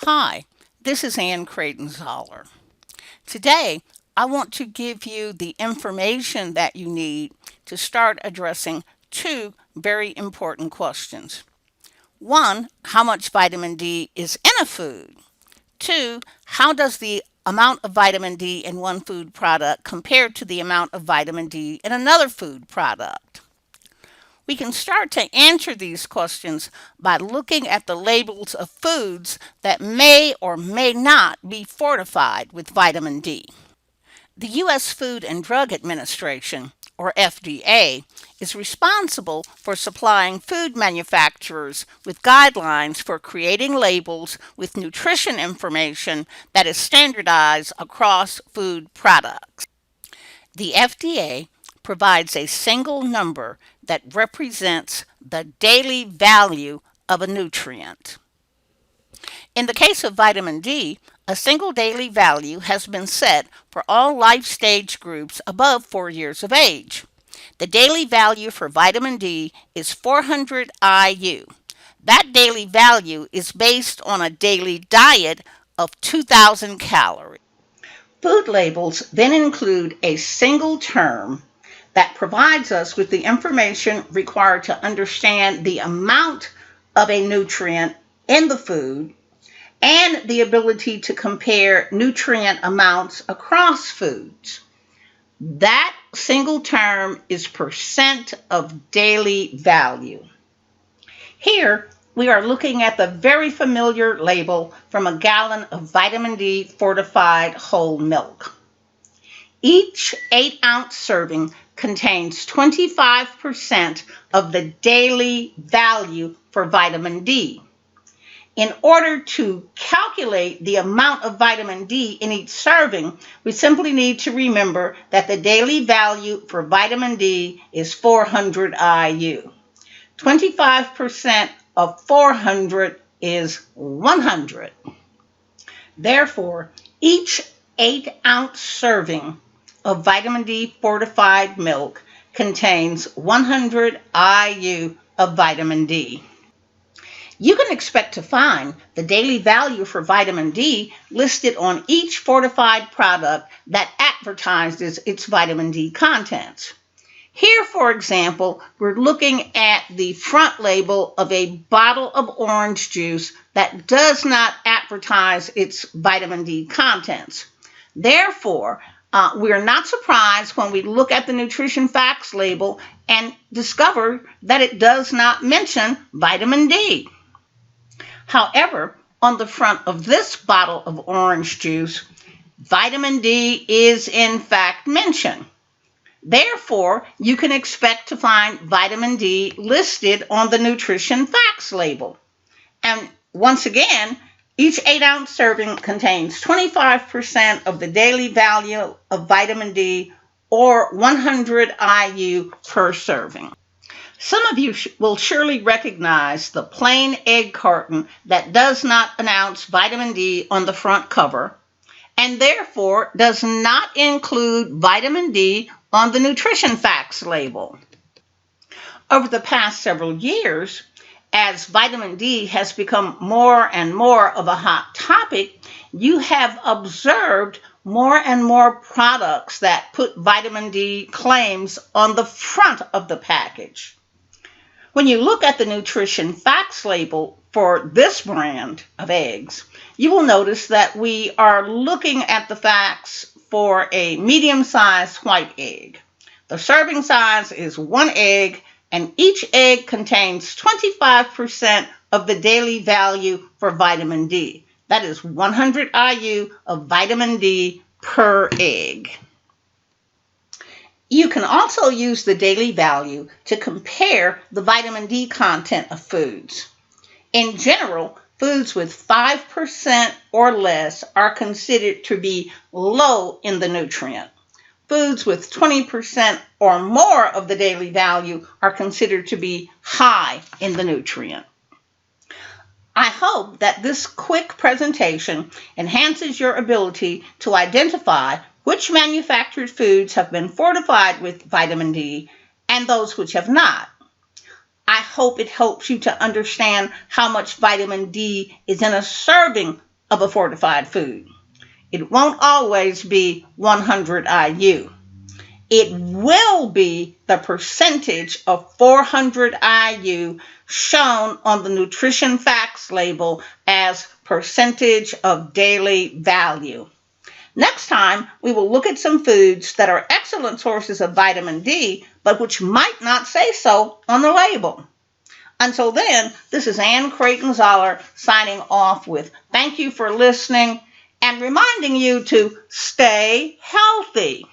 Hi, this is Creighton-Zollar. Today, I want to give you the information that you need to start addressing two very important questions. One, how much vitamin D is in a food? Two, how does the amount of vitamin D in one food product compare to the amount of vitamin D in another food product? We can start to answer these questions by looking at the labels of foods that may or may not be fortified with vitamin D. The U.S. Food and Drug Administration, or FDA, is responsible for supplying food manufacturers with guidelines for creating labels with nutrition information that is standardized across food products. The FDA provides a single number that represents the daily value of a nutrient. In the case of vitamin D, a single daily value has been set for all life stage groups above 4 years of age. The daily value for vitamin D is 400 IU. That daily value is based on a daily diet of 2,000 calories. Food labels then include a single term that provides us with the information required to understand the amount of a nutrient in the food and the ability to compare nutrient amounts across foods. That single term is percent of daily value. Here, we are looking at the very familiar label from a gallon of vitamin D fortified whole milk. Each 8-ounce serving contains 25% of the daily value for vitamin D. In order to calculate the amount of vitamin D in each serving, we simply need to remember that the daily value for vitamin D is 400 IU. 25% of 400 is 100. Therefore, each 8-ounce serving of vitamin D fortified milk contains 100 IU of vitamin D. You can expect to find the daily value for vitamin D listed on each fortified product that advertises its vitamin D contents. Here, for example, we're looking at the front label of a bottle of orange juice that does not advertise its vitamin D contents. Therefore, we are not surprised when we look at the nutrition facts label and discover that it does not mention vitamin D. However, on the front of this bottle of orange juice, vitamin D is in fact mentioned. Therefore, you can expect to find vitamin D listed on the nutrition facts label. And once again, each 8-ounce serving contains 25% of the daily value of vitamin D, or 100 IU per serving. Some of you will surely recognize the plain egg carton that does not announce vitamin D on the front cover, and therefore does not include vitamin D on the nutrition facts label. Over the past several years, as vitamin D has become more and more of a hot topic, you have observed more and more products that put vitamin D claims on the front of the package. When you look at the nutrition facts label for this brand of eggs, you will notice that we are looking at the facts for a medium-sized white egg. The serving size is 1 egg, and each egg contains 25% of the daily value for vitamin D. That is 100 IU of vitamin D per egg. You can also use the daily value to compare the vitamin D content of foods. In general, foods with 5% or less are considered to be low in the nutrient. Foods with 20% or more of the daily value are considered to be high in the nutrient. I hope that this quick presentation enhances your ability to identify which manufactured foods have been fortified with vitamin D and those which have not. I hope it helps you to understand how much vitamin D is in a serving of a fortified food. It won't always be 100 IU. It will be the percentage of 400 IU shown on the nutrition facts label as percentage of daily value. Next time, we will look at some foods that are excellent sources of vitamin D, but which might not say so on the label. Until then, this is Ann Creighton-Zollar signing off with thank you for listening and reminding you to stay healthy.